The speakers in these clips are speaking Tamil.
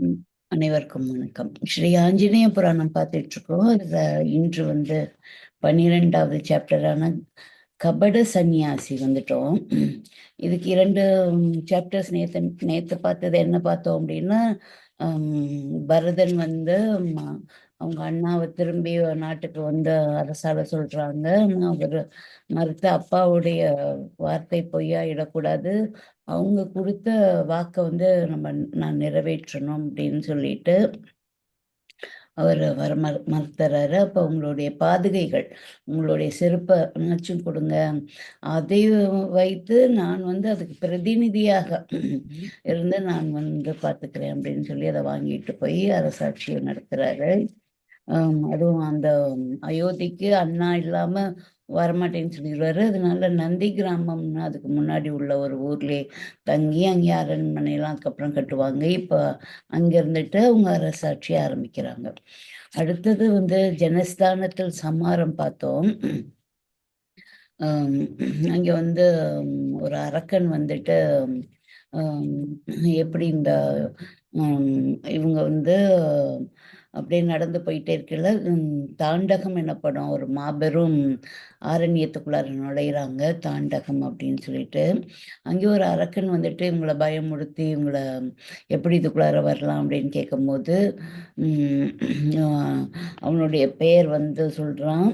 ம். அனைவருக்கும் வணக்கம். ஸ்ரீ ஆஞ்சநேய புராணம் பார்த்துட்டு இருக்கோம். அதுல இன்று 12வது சாப்டரான கபட சந்நியாசி வந்துட்டோம். இதுக்கு 2 சாப்டர்ஸ் நேத்து பார்த்தது என்ன பார்த்தோம் அப்படின்னா, பரதன் அவங்க அண்ணாவை திரும்பி நாட்டுக்கு வந்து அரசாள சொல்றாங்க. ஆனா அவர் மறுத்த அப்பாவுடைய வார்த்தை பொய்யாயிடக்கூடாது, அவங்க கொடுத்த வாக்கை நான் நிறைவேற்றணும் அப்படின்னு சொல்லிட்டு அவர் மறுத்துறாரு. அப்போ உங்களுடைய பாதுகைகள், உங்களுடைய செருப்பை நச்சும் கொடுங்க, அதை வைத்து நான் அதுக்கு பிரதிநிதியாக இருந்து நான் பார்த்துக்கிறேன் அப்படின்னு சொல்லி அதை வாங்கிட்டு போய் அரசாட்சியை நடத்துறாரு. அதுவும் அந்த அயோத்திக்கு அண்ணா இல்லாம வரமாட்டேன்னு சொல்லிடுவாரு. அதனால நந்தி கிராமம்னு அதுக்கு முன்னாடி உள்ள ஒரு ஊர்லயே தங்கி அங்கே அரண்மனையெல்லாம் அதுக்கப்புறம் கட்டுவாங்க. இப்போ அங்க இருந்துட்டு அவங்க அரசாட்சி ஆரம்பிக்கிறாங்க. அடுத்தது ஜனஸ்தானத்தில் சம்மாரம் பார்த்தோம். ஆம், அங்க ஒரு அரக்கன் ஆம், எப்படி இவங்க அப்படியே நடந்து போயிட்டே இருக்கல, தாண்டகம் எனப்படும் ஒரு மாபெரும் ஆரண்யத்துக்குள்ளார நுழையிறாங்க. தாண்டகம் அப்படின்னு சொல்லிட்டு அங்கே ஒரு அரக்கன் இவங்களை பயமுறுத்தி இவங்களை எப்படி இதுக்குள்ளார வரலாம் அப்படின்னு கேட்கும்போது அவனுடைய பெயர் சொல்றான்.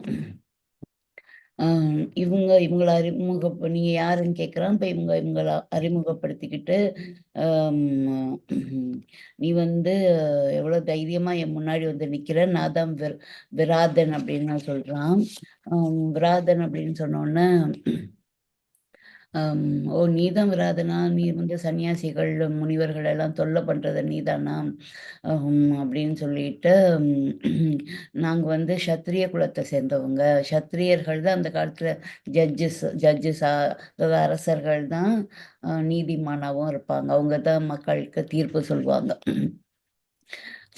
இவங்களை நீங்க யாருன்னு கேட்குறான். இப்போ இவங்களை அறிமுகப்படுத்திக்கிட்டு, நீ எவ்வளோ தைரியமா என் முன்னாடி நிக்கிற, நான் தான் விராதன் அப்படின்னு சொல்றான். விராதன் அப்படின்னு சொன்னோன்னே, ஓ நீதான் விராதனா, நீ சன்னியாசிகள் முனிவர்கள் எல்லாம் தொல்லை பண்றத நீதானா அப்படின்னு சொல்லிட்டு, நாங்க சத்திரிய குலத்தை சேர்ந்தவங்க, சத்திரியர்கள் தான் அந்த காலத்துல ஜட்ஜஸா, அதாவது அரசர்கள் தான் நீதிமானாவும் இருப்பாங்க, அவங்க தான் மக்களுக்கு தீர்ப்பு சொல்லுவாங்க.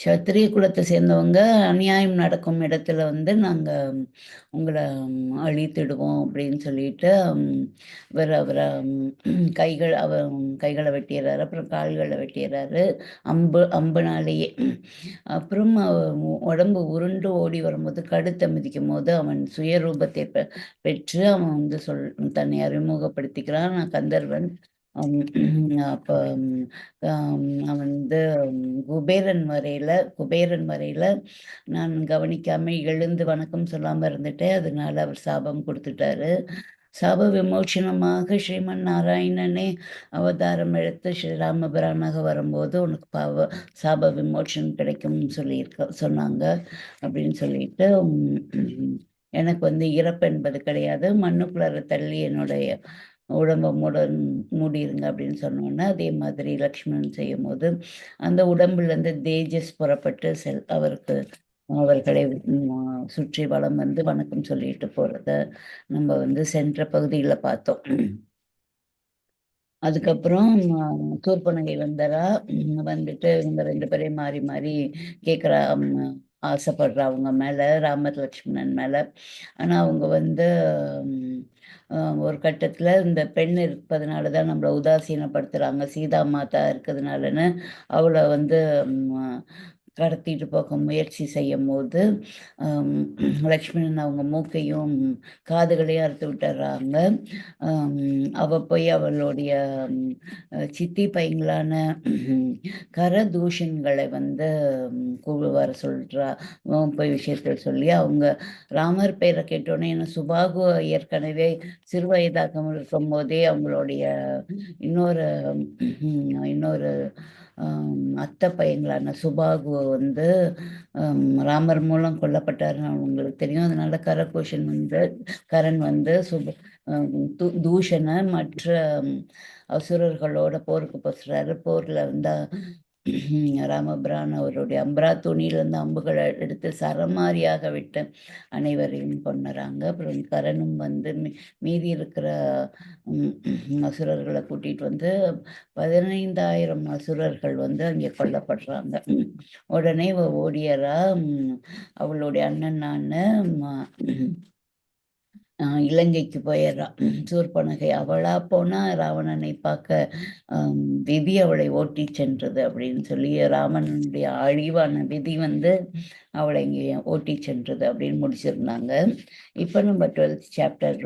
சத்திரிய குலத்தை சேர்ந்தவங்க அநியாயம் நடக்கும் இடத்துல நாங்க உங்களை அழித்திடுவோம் அப்படின்னு சொல்லிட்டு அவரை கைகளை வெட்டிடுறாரு, அப்புறம் கால்களை வெட்டிடுறாரு அம்புனாலேயே. அப்புறம் உடம்பு உருண்டு ஓடி வரும்போது, கடுத்தை மிதிக்கும் போது அவன் சுயரூபத்தை பெற்று அவன் தன்னை அறிமுகப்படுத்திக்கிறான். நான் கந்தர்வன். அப்ப அவன் குபேரன் வரையில நான் கவனிக்காம எழுந்து வணக்கம் சொல்லாம இருந்துட்டேன். அதனால அவர் சாபம் கொடுத்துட்டாரு. சாப விமோசனமாக ஸ்ரீமன் நாராயணனே அவதாரம் எடுத்து ஸ்ரீராமபிரானாக வரும்போது உனக்கு சாப விமோசனம் கிடைக்கும்னு சொன்னாங்க அப்படின்னு சொல்லிட்டு, எனக்கு இறப்பு என்பது கிடையாது, மண்ணுக்குள்ளார தள்ளி என்னுடைய உடம்பை மூடிருங்க அப்படின்னு சொன்னோன்னே, அதே மாதிரி லக்ஷ்மணன் செய்யும் போது அந்த உடம்புலேருந்து தேஜஸ் புறப்பட்டு அவர்களை சுற்றி வலம் வணக்கம் சொல்லிட்டு போறத நம்ம சென்ற பகுதியில் பார்த்தோம். அதுக்கப்புறம் சூர்பனகை வந்தாரா, இவங்க 2 பேரையும் மாறி மாறி கேட்குறா, ஆசைப்படுறா அவங்க மேல, ராமர் லட்சுமணன் மேல. ஆனா அவங்க ஒரு கட்டத்துல இந்த பெண் இருப்பதனாலதான் நம்மளை உதாசீனப்படுத்துறாங்க, சீதா மாதா இருக்கிறதுனாலன்னு அவளை கடத்திட்டு போக முயற்சி செய்யும் போது லக்ஷ்மணன் அவங்க மூக்கையும் காதுகளையும் அறுத்து விட்டுறாங்க. அவ போய் அவளுடைய சித்தி பையங்களான கரதூஷன்களை வர சொல்றா. போய் விஷயத்தில் சொல்லி அவங்க ராமர் பெயரை கேட்டோன்னே, என்ன சுபாகு ஏற்கனவே சிறு வயதாக இருக்கும் போதே அவங்களுடைய இன்னொரு இன்னொரு அத்தை பையங்களான சுபாகு ராமர் மூலம் கொல்லப்பட்டாருன்னு அவங்களுக்கு தெரியும். அதனால கரண் தூஷண மற்ற அசுரர்களோட போருக்கு போசுறாரு. போர்ல ராமபிரான் அவருடைய அம்பரா துணியிலிருந்து அம்புகளை எடுத்து சரமாரியாக விட்டு அனைவரையும் கொண்டுறாங்க. அப்புறம் கரனும் மீதி இருக்கிற அசுரர்களை கூட்டிட்டு 15,000 அசுரர்கள் அங்கே கொல்லப்படுறாங்க. உடனே ஓடியரா அவளுடைய அண்ணன் இலங்கைக்கு போயிடுறா சூர்பனகை. அவளா போனா ராவணனை பார்க்க விதி அவளை ஓட்டி சென்றது அப்படின்னு சொல்லி, ராவணனுடைய அழிவான விதி வந்து அவளை இங்கே ஓட்டி சென்றது அப்படின்னு முடிச்சிருந்தாங்க. இப்போ நம்ம 12th சாப்டர்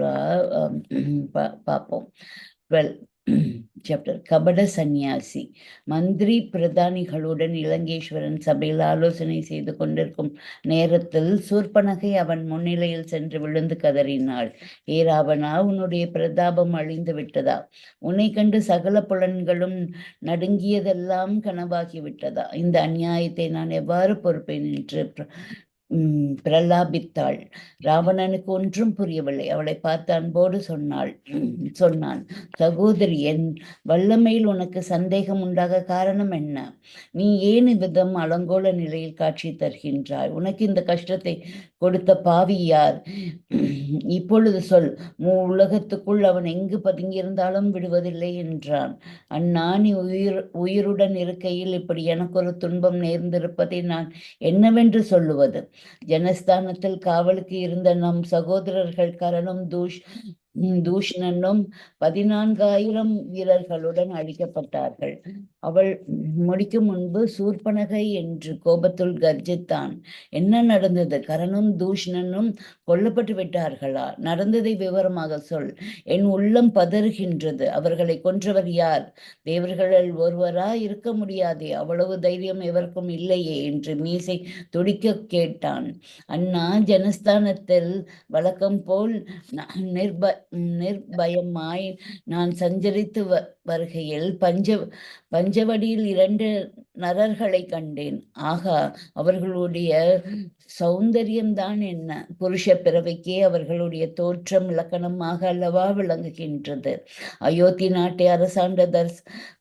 பார்ப்போம். 12 சாப்டர் கபட சந்நியாசி. மந்திரி பிரதானிகளுடன் இலங்கேஸ்வரன் சபையில் ஆலோசனை செய்து கொண்டிருக்கும் நேரத்தில் சூர்பனகை அவன் முன்னிலையில் சென்று விழுந்து கதறினாள். ஏ ராவணா, உன்னுடைய பிரதாபம் அழிந்து விட்டதா? உன்னை கண்டு சகல புலன்களும் நடுங்கியதெல்லாம் கனவாகி விட்டதா? இந்த அநியாயத்தை நான் எவ்வாறு பொறுப்பேன் என்று பிரலாபித்தாள். ராவணனுக்கு ஒன்றும் புரியவில்லை. அவளை பார்த்து அன்போடு சொன்னான், சகோதரி, என் வல்லமையில் உனக்கு சந்தேகம் உண்டாக காரணம் என்ன? நீ ஏன் இவ்விதம் அலங்கோல நிலையில் காட்சி தருகின்றாய்? உனக்கு இந்த கஷ்டத்தை கொடுத்த பாவி யார்? இப்பொழுது சொல். உலகத்துக்குள் அவன் எங்கு பதுங்கியிருந்தாலும் விடுவதில்லை என்றான். அண்ணா, நீ உயிருடன் இருக்கையில் இப்படி எனக்கு ஒரு துன்பம் நேர்ந்திருப்பதை நான் என்னவென்று சொல்லுவது? ஜனஸ்தானத்தில் காவலுக்கு இருந்த நம் சகோதரர்கள் கரணும் தூஷ்ணனும் 14,000 வீரர்களுடன் அழிக்கப்பட்டார்கள். அவள் முடிக்கும் முன்பு சூர்பனகை என்று கோபத்துள் கர்ஜித்தான். என்ன நடந்தது? கரணும் தூஷ்ணனும் கொல்லப்பட்டு விட்டார்களா? நடந்ததை விவரமாக சொல். என் உள்ளம் பதறுகின்றது. அவர்களை கொன்றவர் யார்? தேவர்களில் ஒருவரா? இருக்க முடியாதே. அவ்வளவு தைரியம் எவருக்கும் இல்லையே என்று மீசை துடிக்க கேட்டான். அண்ணா, ஜனஸ்தானத்தில் வழக்கம் போல் நிர்பயமாய் நான் சஞ்சரித்து வருகையில் பஞ்சவடியில் 2 நரர்களை கண்டேன். ஆகா, அவர்களுடைய சௌந்தரியம்தான் என்ன! புருஷ பிறவைக்கே அவர்களுடைய தோற்றம் இலக்கணமாக அல்லவா விளங்குகின்றது. அயோத்தி நாட்டை அரசாண்ட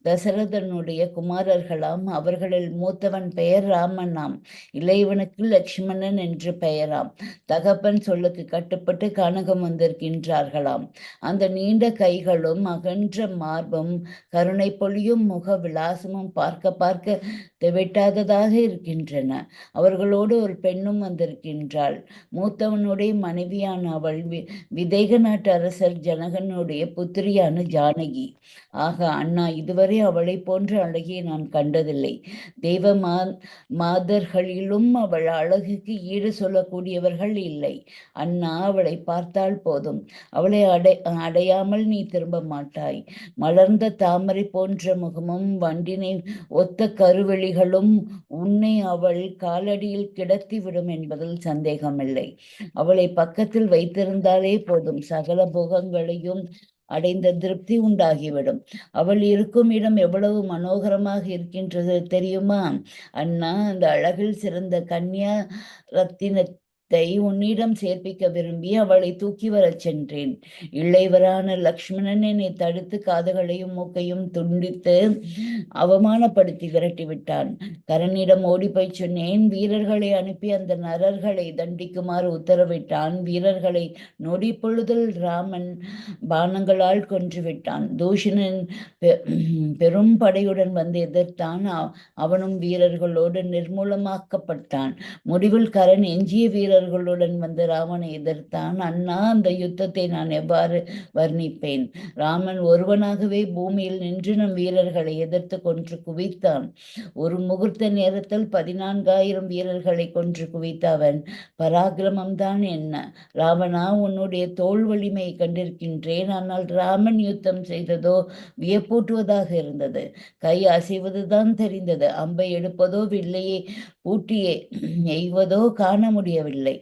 தசரதனுடைய குமாரர்களாம். அவர்களில் மூத்தவன் பெயர் ராமனாம். இளையவனுக்கு லட்சுமணன் என்று பெயராம். தகப்பன் சொல்லுக்கு கட்டுப்பட்டு கானகம் வந்திருக்கின்றார்களாம். அந்த நீண்ட கைகளும் அகன்ற மார்பும் கருணை பொழியும் முக விலாசமும் பார்க்க பார்க்க தெவிட்டாததாக இருக்கின்றன. அவர்களோடு ஒரு பெண்ணும் வந்திருக்கின்றாள். மூத்தவனுடைய மனைவியான அவள் விதேக நாட்டு அரசர் ஜனகனுடைய புத்திரியான ஜானகி. ஆக அண்ணா, இதுவரை அவளை போன்ற அழகியை நான் கண்டதில்லை. தெய்வ மாதர்களிலும் அவள் அழகுக்கு ஈடு சொல்லக்கூடியவர்கள் இல்லை. அண்ணா, அவளை பார்த்தால் போதும். அவளை அடையாமல் நீ திரும்ப மாட்டாய். மலர்ந்த தாமரை போன்ற முகமும் வண்டினை ஒத்த கருவெளிகளும் உன்னை அவள் காலடியில் கிடத்திவிடும் என்பதில் சந்தேகமில்லை. அவளை பக்கத்தில் வைத்திருந்தாலே போதும், சகல போகங்களையும் அடைந்த திருப்தி உண்டாகிவிடும். அவள் இருக்கும் இடம் எவ்வளவு மனோகரமாக இருக்கின்றது தெரியுமா? அண்ணா, அந்த அழகில் சிறந்த கன்யா ரத்தினத்தை உன்னிடம் சேர்ப்பிக்க விரும்பி அவளை தூக்கி வரச் சென்றேன். இளையவரான லக்ஷ்மணன் என்னை தடுத்து காதுகளையும் மூக்கையும் துண்டித்து அவமானப்படுத்தி விரட்டிவிட்டான். கரனிடம் ஓடிப்போய் சொன்னேன். வீரர்களை அனுப்பி அந்த நரர்களை தண்டிக்குமாறு உத்தரவிட்டான். வீரர்களை நொடி பொழுதில் ராமன் பானங்களால் கொன்றுவிட்டான். தூஷணன் பெரும் படையுடன் வந்து எதிர்த்தான். அவனும் வீரர்களோடு நிர்மூலமாக்கப்பட்டான். முடிவில் கரண் எஞ்சிய வீரர்களுடன் வந்து ராமனை எதிர்த்தான். அண்ணா, அந்த யுத்தத்தை நான் எவ்வாறு வர்ணிப்பேன்? ராமன் ஒருவனாகவே பூமியில் நின்று நம் வீரர்களை எதிர்த்து கொன்று குவித்தான். ஒரு முகூர்த்த நேரத்தில் 14,000 வீரர்களை கொன்று குவித்த அவன் பராக்கிரமம்தான் என்ன! ராவணா, உன்னுடைய தோல் வலிமையை கண்டிருக்கின்றேன். ஆனால் ராமன் யுத்தம் செய்ததோ வியப்பூட்டுவதாக இருந்தது. கை அசைவதுதான் தெரிந்தது. அம்பை எடுப்பதோ வில்லையே பூட்டியே எய்வதோ காண முடியவில்லை.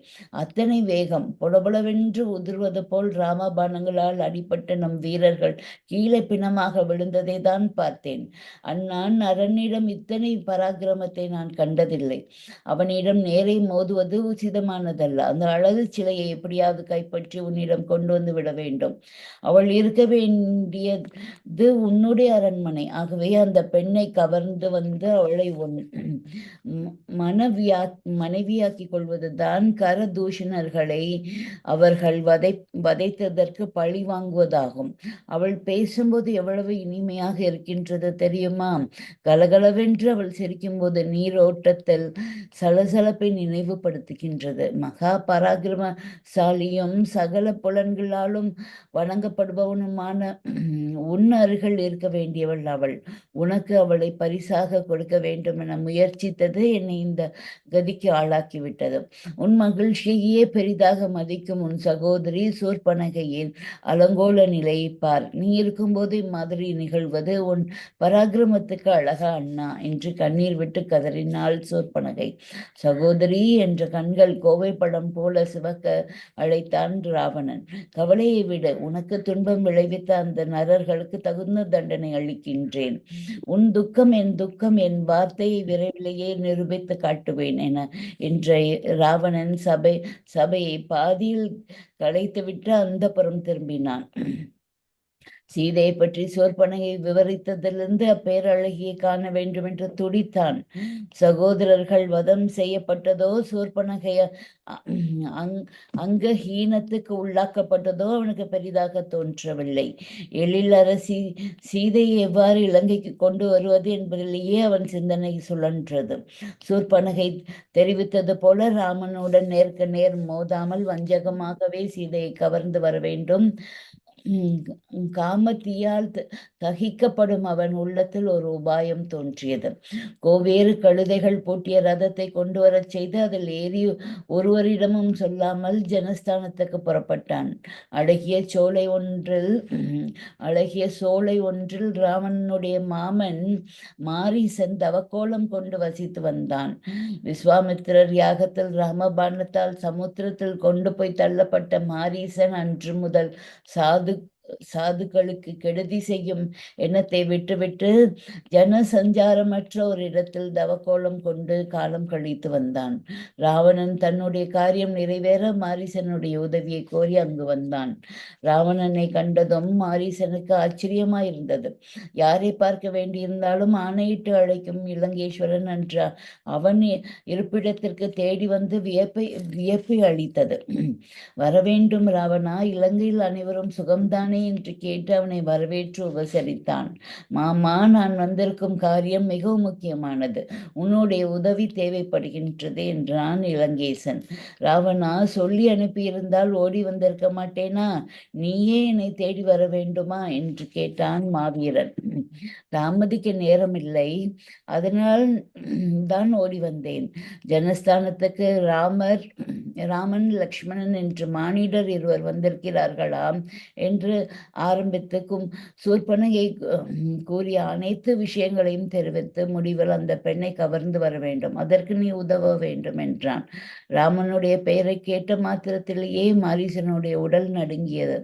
அத்தனை வேகம்! பொடபொடவென்று உதிர்வது போல் ராமபானங்களால் அடிபட்ட நம் வீரர்கள் கீழே பிணமாக விழுந்ததை தான் பார்த்தேன். அண்ணான் அரணிடம் இத்தனை பராக்கிரமத்தை நான் கண்டதில்லை. அவனிடம் நேரே மோதுவது உச்சிதமானதல்ல. அந்த அழகு சிலையை எப்படியாவது கைப்பற்றி உன்னிடம் கொண்டு வந்து விட வேண்டும். அவள் இருக்க வேண்டியது உன்னுடைய அரண்மனை. ஆகவே அந்த பெண்ணை கவர்ந்து வந்து அவளை மனைவியாக்கிக் கொள்வதுதான் கரதூஷணர்களை அவர்கள் வதைத்ததற்கு பழி வாங்குவதாகும். அவள் பேசும்போது எவ்வளவு இனிமையாக இருக்கின்றது தெரியுமா? கலகலவென்று அவள் சிரிக்கும்போது நீரோட்டத்தில் சலசலப்பை நினைவுபடுத்துகின்றது. மகா பராக்கிரமசாலியும் சகல புலன்களாலும் வணங்கப்படுபவனுமான உன் அருகில் இருக்க வேண்டியவள் அவள். உனக்கு அவளை பரிசாக கொடுக்க வேண்டும் என முயற்சித்தது என்னை இந்த கதிக்கு ஆளாக்கிவிட்டது. உன் மகிழ்ச்சியையே பெரிதாக மதிக்கும் உன் சகோதரி சூர்பனகையின் அலங்கோல நிலையை பார். நீ இருக்கும்போது இம்மாதிரி நிகழ்வது உன் பராக்கிரமத்துக்கு அழகா அண்ணா என்று கண்ணீர் விட்டு கதறினாள் சூர்பனகை. சகோதரி என்ற கண்கள் கோவை படம் போல சிவக்க அழைத்தான் ராவணன். கவலையை விடு, உனக்கு துன்பம் விளைவித்த அந்த நரர்களுக்கு தகுந்த தண்டனை அளிக்கின்றேன். உன் துக்கம் என் துக்கம், என் வார்த்தையை விரைவிலேயே நிரூபித்து காட்டுவேன் என்ற ராவணன் சபையை பாதியில் கலைத்துவிட்டு அந்தப்புறம் திரும்பினான். சீதையை பற்றி சூர்பனகை விவரித்ததிலிருந்து அப்பேரழகியை காண வேண்டும் என்று துடித்தான். சகோதரர்கள் வதம் செய்யப்பட்டதோ, சூர்பனகைய அங்கஹீனத்துக்கு உள்ளாக்கப்பட்டதோ அவனுக்கு பெரிதாக தோன்றவில்லை. எழில் அரசி சீதையை எவ்வாறு இலங்கைக்கு கொண்டு வருவது என்பதிலேயே அவன் சிந்தனை சுழன்றது. சூர்பனகை தெரிவித்தது போல ராமனுடன் நேருக்கு நேர் மோதாமல் வஞ்சகமாகவே சீதையை கவர்ந்து வர வேண்டும். காமத்தியால் தகிக்கப்படும் அவன் உள்ளத்தில் ஒரு உபாயம் தோன்றியது. கோவேறு கழுதைகள் பூட்டிய ரதத்தை கொண்டு வரச் செய்து அதில் ஏறி ஒருவரிடமும் சொல்லாமல் ஜனஸ்தானத்துக்கு புறப்பட்டான். அழகிய சோலை ஒன்றில் ராமனுடைய மாமன் மாரீசன் தவக்கோலம் கொண்டு வசித்து வந்தான். விஸ்வாமித்திரர் யாகத்தில் ராமபாணத்தால் சமுத்திரத்தில் கொண்டு போய் தள்ளப்பட்ட மாரீசன் அன்று முதல் சாதுக்களுக்கு கெடுதி செய்யும் எண்ணத்தை விட்டுவிட்டு ஜனசஞ்சாரமற்ற ஒரு இடத்தில் தவக்கோலம் கொண்டு காலம் கழித்து வந்தான். ராவணன் தன்னுடைய காரியம் நிறைவேற மாரீசனுடைய உதவியை கோரி அங்கு வந்தான். ராவணனை கண்டதும் மாரீசனுக்கு ஆச்சரியமாயிருந்தது. யாரை பார்க்க வேண்டியிருந்தாலும் ஆணையிட்டு அழைக்கும் இலங்கேஸ்வரன் என்ற அவன் இருப்பிடத்திற்கு தேடி வந்து வியப்பை அளித்தது. வரவேண்டும் ராவணா, இலங்கையில் அனைவரும் சுகம்தானே என்று கேட்டு அவனை வரவேற்று உபசரித்தான். மாமா, நான் வந்திருக்கும் காரியம் மிகவும் முக்கியமானது. உன்னுடைய உதவி தேவைப்படுகின்றது என்றான் இலங்கேசன். ராவணா, சொல்லி அனுப்பியிருந்தால் ஓடி வந்திருக்க மாட்டேனா? நீயே என்னை தேடி வர வேண்டுமா என்று கேட்டான் மாவீரன். தாமதிக்க நேரமில்லை, அதனால் தான் ஓடி வந்தேன். ஜனஸ்தானத்துக்கு ராமன் லக்ஷ்மணன் என்று மானிடர் இருவர் வந்திருக்கிறார்களாம் என்று ஆரம்பித்து சூர்பனகை கூறிய அனைத்து விஷயங்களையும் தெரிவித்து முடிவில் அந்த பெண்ணை கவர்ந்து வர வேண்டும், அதற்கு நீ உதவ வேண்டும் என்றான். ராமனுடைய பெயரை கேட்ட மாத்திரத்திலேயே மாரீசனுடைய உடல் நடுங்கியது.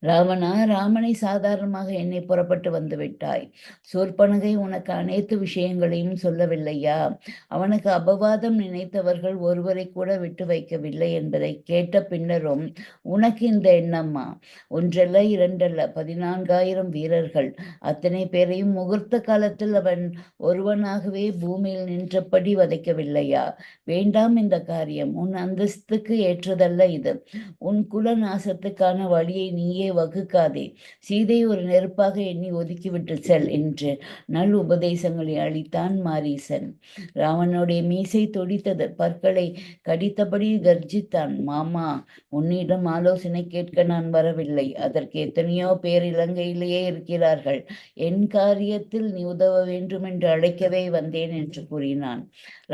ராவணா, ராமனை சாதாரணமாக என்னை புறப்பட்டு வந்து விட்டாய். சூர்பனகை உனக்கு அனைத்து விஷயங்களையும் சொல்லவில்லையா? அவனுக்கு அபவாதம் நினைத்தவர்கள் ஒருவரை கூட விட்டு வைக்கவில்லை என்பதை கேட்ட பின்னரும் உனக்கு இந்த எண்ணம்மா? ஒன்றல்ல இரண்டல்ல, 14,000 வீரர்கள், அத்தனை பேரையும் முகூர்த்த காலத்தில் அவன் ஒருவனாகவே பூமியில் நின்றபடி வதைக்கவில்லையா? வேண்டாம் இந்த காரியம், உன் அந்தஸ்துக்கு ஏற்றதல்ல இது. உன் குல நாசத்துக்கான வழியை நீயே வகுக்காதே. சீதை ஒரு நெருப்பாக எண்ணி ஒதுக்கிவிட்டு செல் என்று நல் உபதேசங்களை அளித்தான் மாரீசன். ராவனுடைய மீசை துடித்தது. பற்களை கடித்தபடி கர்ஜித்தான். மாமா, உன்னிடம் ஆலோசனை கேட்க நான் வரவில்லை. அதற்கு எத்தனையோ பேர் இலங்கையிலேயே இருக்கிறார்கள். என் காரியத்தில் நீ உதவ வேண்டும் என்று அழைக்கவே வந்தேன் என்று கூறினான்.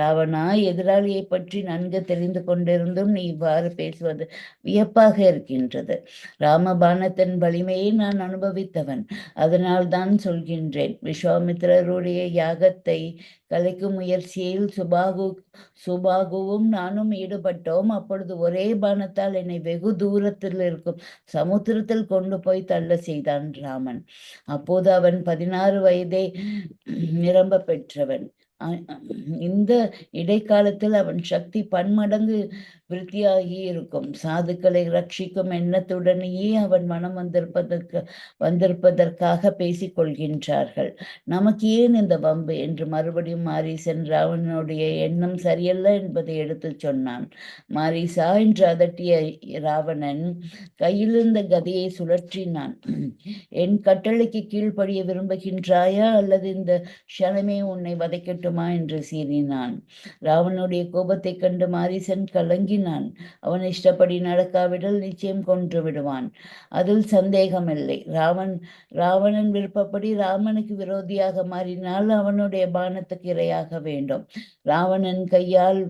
ராவணா, எதிராளியை பற்றி நன்கு தெரிந்து கொண்டிருந்தும் நீ இவ்வாறு பேசுவது வியப்பாக இருக்கின்றது. ராமபாணத்தின் வலிமையை நான் அனுபவித்தவன், அதனால் தான் சொல்கின்றேன். விஸ்வாமித்திரருடைய யாகத்தை கலைக்கும் முயற்சியில் சுபாகுவும் நானும் ஈடுபட்டோம். அப்பொழுது ஒரே பானத்தால் என்னை வெகு தூரத்தில் இருக்கும் சமுத்திரத்தில் கொண்டு போய் தள்ள செய்தான் ராமன். அப்போது அவன் 16 வயதை நிரம்ப பெற்றவன். இந்த இடைக்காலத்தில் அவன் சக்தி பன்மடங்கு விருத்தியாகி இருக்கும். சாதுக்களை ரட்சிக்கும் எண்ணத்துடனேயே அவன் மனம் வந்திருப்பதற்காக பேசிக் கொள்கின்றார்கள். நமக்கு ஏன் இந்த வம்பு என்று மறுபடியும் மாரீசன் ராவணனுடைய எண்ணம் சரியல்ல என்பதை எடுத்துச் சொன்னான். மாரீசா என்று அதட்டிய ராவணன் கையிலிருந்த கதையை சுழற்றினான். என் கட்டளைக்கு கீழ்ப்படிய விரும்புகின்றாயா அல்லது இந்த க்ஷணமே உன்னை வதைக்கட்டுமா என்று சீறினான். ராவனுடைய கோபத்தைக் கண்டு மாரீசன் கலங்கினான். அவன் இஷ்டப்படி நடக்காவிடில் நிச்சயம் கொன்று விடுவான், அதில் சந்தேகமில்லை. ராவணன் விருப்பப்படி ராமனுக்கு விரோதியாக மாறினால் அவனுடைய பானத்துக்கு இரையாக வேண்டும். ராவணன் கையால்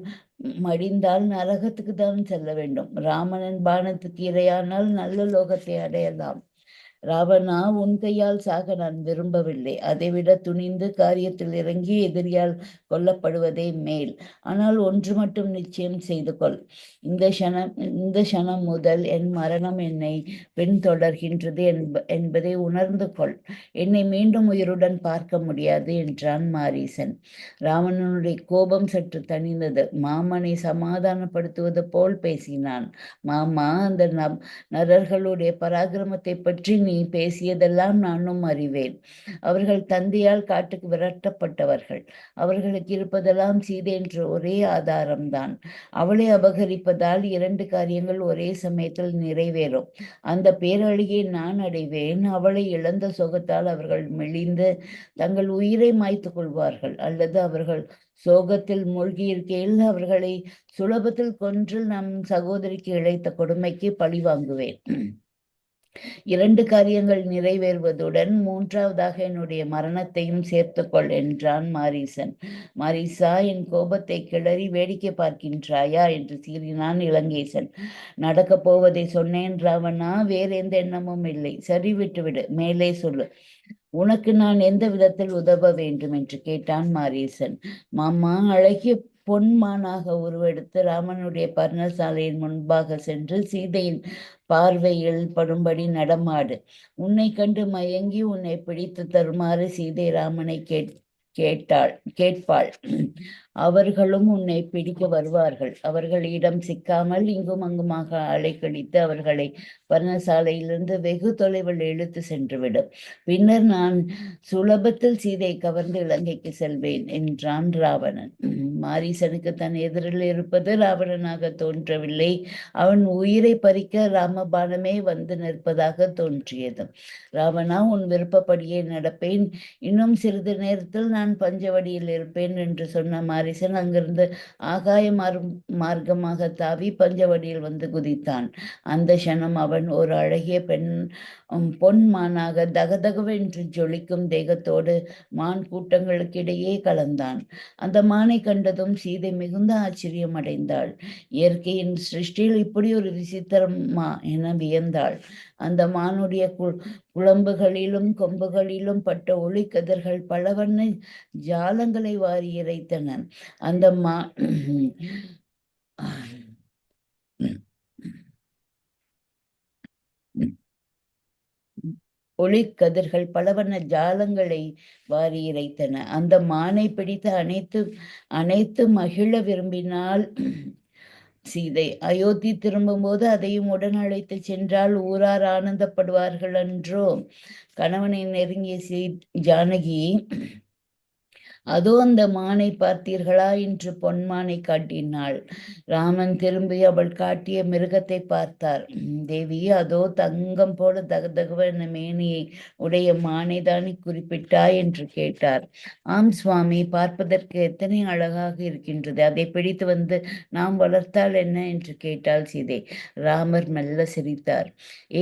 மடிந்தால் நரகத்துக்கு தான் செல்ல வேண்டும். ராமனின் பானத்துக்கு இரையானால் நல்ல லோகத்தை அடையலாம். ராவணா, உன் கையால் சாக நான் விரும்பவில்லை. அதைவிட துணிந்து காரியத்தில் இறங்கி எதிரியால் கொல்லப்படுவதே மேல். ஆனால் ஒன்று மட்டும் நிச்சயம் செய்து கொள். இந்த க்ஷணம் முதல் என் மரணம் என்னை பின்தொடர்கின்றது என்பதை உணர்ந்து கொள். என்னை மீண்டும் உயிருடன் பார்க்க முடியாது என்றான் மாரீசன். ராவணனுடைய கோபம் சற்று தணிந்தது. மாமனை சமாதானப்படுத்துவது போல் பேசினான். மாமா, அந்த நரர்களுடைய பராக்கிரமத்தை பற்றி நீ பேசியதெல்லாம் நானும் அறிவேன். அவர்கள் தந்தையால் காட்டுக்கு விரட்டப்பட்டவர்கள். அவர்களுக்கு இருப்பதெல்லாம் சீதை என்ற ஒரே ஆதாரம்தான். அவளை அபகரிப்பதால் 2 காரியங்கள் ஒரே சமயத்தில் நிறைவேறும். அந்த பேரழியை நான் அடைவேன். அவளை இழந்த சோகத்தால் அவர்கள் மெலிந்து தங்கள் உயிரை மாய்த்து கொள்வார்கள். அல்லது அவர்கள் சோகத்தில் மூழ்கியிருக்கையில் அவர்களை சுலபத்தில் கொன்று நம் சகோதரிக்கு இழைத்த கொடுமைக்கு பழி வாங்குவேன். 2 காரியங்கள் நிறைவேறுவதுடன் 3வதாக என்னுடைய மரணத்தையும் சேர்த்துக்கொள் என்றான் மாரீசன். மாரீசா, என் கோபத்தை கிளறி வேடிக்கை பார்க்கின்றாயா என்று சீறினான் இலங்கேசன். நடக்கப் போவதை சொன்னேன் ராவணா, வேற எந்த எண்ணமும் இல்லை. சரி, விட்டுவிடு. மேலே சொல்லு. உனக்கு நான் எந்த விதத்தில் உதவ வேண்டும் என்று கேட்டான் மாரீசன். மாமா, அழகிய பொன்மானாக உருவெடுத்து ராமனுடைய பர்ணசாலையின் முன்பாக சென்று சீதையின் பார்வையில் படும்படி நடமாடு. உன்னை கண்டு மயங்கி உன்னை பிடித்து தருமாறு சீதை ராமனை கேட்பாள். அவர்களும் உன்னை பிடிக்க வருவார்கள். அவர்களிடம் சிக்காமல் இங்கும் அங்குமாக அலைக்கழித்து அவர்களை பர்ணசாலையிலிருந்து வெகு தொலைவில் இழுத்து சென்றுவிடும். பின்னர் நான் சுலபத்தில் சீதை கவர்ந்து இலங்கைக்கு செல்வேன் என்றான் ராவணன். மாரீசனுக்கு தன் எதிரில் இருப்பது ராவணனாக தோன்றவில்லை. அவன் உயிரை பறிக்க ராமபானமே வந்து நிற்பதாக தோன்றியது. ராவணா, உன் விருப்பப்படியே நடப்பேன். இன்னும் சிறிது நேரத்தில் நான் பஞ்சவடியில் இருப்பேன் என்று சொன்ன மாரீசன் அங்கிருந்து ஆகாய மார்க்கமாக தாவி பஞ்சவடியில் வந்து குதித்தான். அந்த க்ஷணம் அவன் ஒரு அழகிய பொன்மானாக தகதகவென்று ஜொலிக்கும் தேகத்தோடு மான் கூட்டங்களுக்கிடையே கலந்தான். அந்த மானை கண்டதும் சீதை மிகுந்த ஆச்சரியம் அடைந்தாள். இயற்கையின் சிருஷ்டியில் இப்படி ஒரு விசித்திரமா என வியந்தாள். அந்த மானுடைய குழம்புகளிலும் கொம்புகளிலும் பட்ட ஒளிக்கதிர்கள் பல வண்ண ஜாலங்களை வாரி இறைத்தன. அந்த ஒளிக்கதிர்கள் பலவண்ண ஜாலங்களை வாரி இறைத்தன. அந்த மானை பிடித்து அனைத்து மகிழ விரும்பினால் சீதை. அயோத்தி திரும்பும்போது அதையும் உடன் அழைத்து சென்றால் ஊரார் ஆனந்தப்படுவார்கள் என்றோ. கணவனை நெருங்கிய ஜானகி, அதோ அந்த மானை பார்த்தீர்களா என்று பொன்மானை காட்டினாள். ராமன் திரும்பி அவள் காட்டிய மிருகத்தை பார்த்தார். தேவி, அதோ தங்கம் போல தகதகவென மேனியை உடைய மானை தானே குறிப்பிட்டாய் என்று கேட்டார். ஆம் சுவாமி, பார்ப்பதற்கு எத்தனை அழகாக இருக்கின்றது. அதை பிடித்து வந்து நாம் வளர்த்தால் என்ன என்று கேட்டாள் சீதை. ராமர் மெல்ல சிரித்தார்.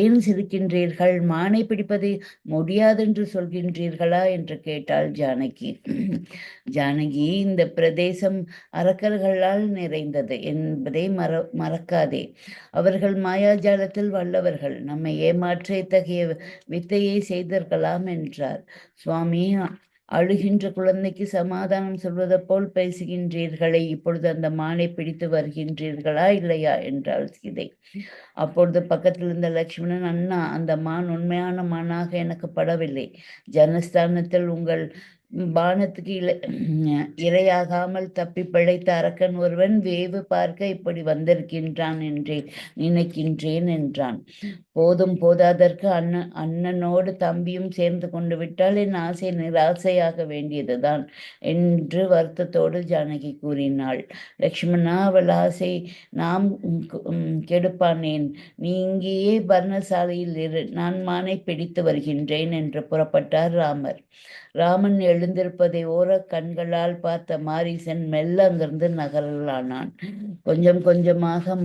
ஏன் சிரிக்கின்றீர்கள்? மானை பிடிப்பதை முடியாதென்று சொல்கின்றீர்களா என்று கேட்டாள் ஜானகி. ஜானகி, இந்த பிரதேசம் அரக்கர்களால் நிறைந்தது என்பதை மறக்காதே. அவர்கள் மாயாஜாலத்தில் வல்லவர்கள். நம்மை ஏமாற்ற இத்தகைய வித்தையை செய்திருக்கலாம் என்றார். சுவாமி, அழுகின்ற குழந்தைக்கு சமாதானம் சொல்வது போல் பேசுகின்றீர்களே, இப்பொழுது அந்த மானை பிடித்து வருகின்றீர்களா இல்லையா என்றாள் சீதை. அப்பொழுது பக்கத்தில் இருந்த லட்சுமணன், அண்ணா, அந்த மான் உண்மையான மானாக எனக்கு படவில்லை. ஜனஸ்தானத்தில் உங்கள் பானத்துக்கு இரையாகாமல் தப்பி பிழைத்த அரக்கன் ஒருவன் வேவு பார்க்க இப்படி வந்திருக்கின்றான் என்றே நினைக்கின்றேன் என்றான். போதும் போதாதற்கு அண்ணனோடு தம்பியும் சேர்ந்து கொண்டு விட்டால் என் ஆசை நிராசையாக வேண்டியதுதான் என்று வருத்தத்தோடு ஜானகி கூறினாள். லக்ஷ்மணா, அவள் ஆசை நாம் கெடுப்பானேன். நீ இங்கேயே பர்ணசாலையில் இரு, நான் மானை பிடித்து வருகின்றேன் என்று புறப்பட்டார் ராமர். ராமன் எழுந்திருப்பதை ஓர கண்களால் பார்த்த மாரீசன் மெல்ல அங்கிருந்து நகரலானான். கொஞ்சம் கொஞ்சமாக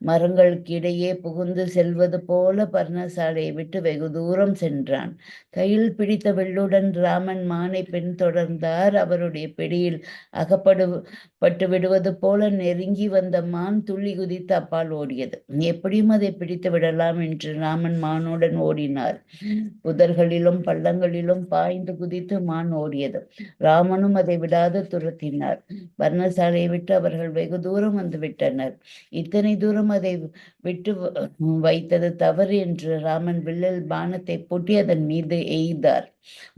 மரங்களுக்கிடையே புகுந்து செல்வது போல பர்ணசாலையை விட்டு வெகு தூரம் சென்றான். கையில் பிடித்த வில்லுடன் ராமன் மானை பின்தொடர்ந்தார். அவருடைய பிடியில் பட்டு விடுவது போல நெருங்கி வந்த மான் துள்ளி குதித்து அப்பால் ஓடியது. எப்படியும் அதை பிடித்து விடலாம் என்று ராமன் மானுடன் ஓடினார். புதர்களிலும் பள்ளங்களிலும் பாய்ந்து குதித்து மான் ஓடியது. ராமனும் அதை விடாது துரத்தினார். பர்ணசாலையை விட்டு அவர்கள் வெகு தூரம் வந்து விட்டனர். இத்தனை தூரம் அதை விட்டு வைத்தது தவறு என்று ராமன் வில்லில் பானத்தை பூட்டி அதன் மீது எய்தார்.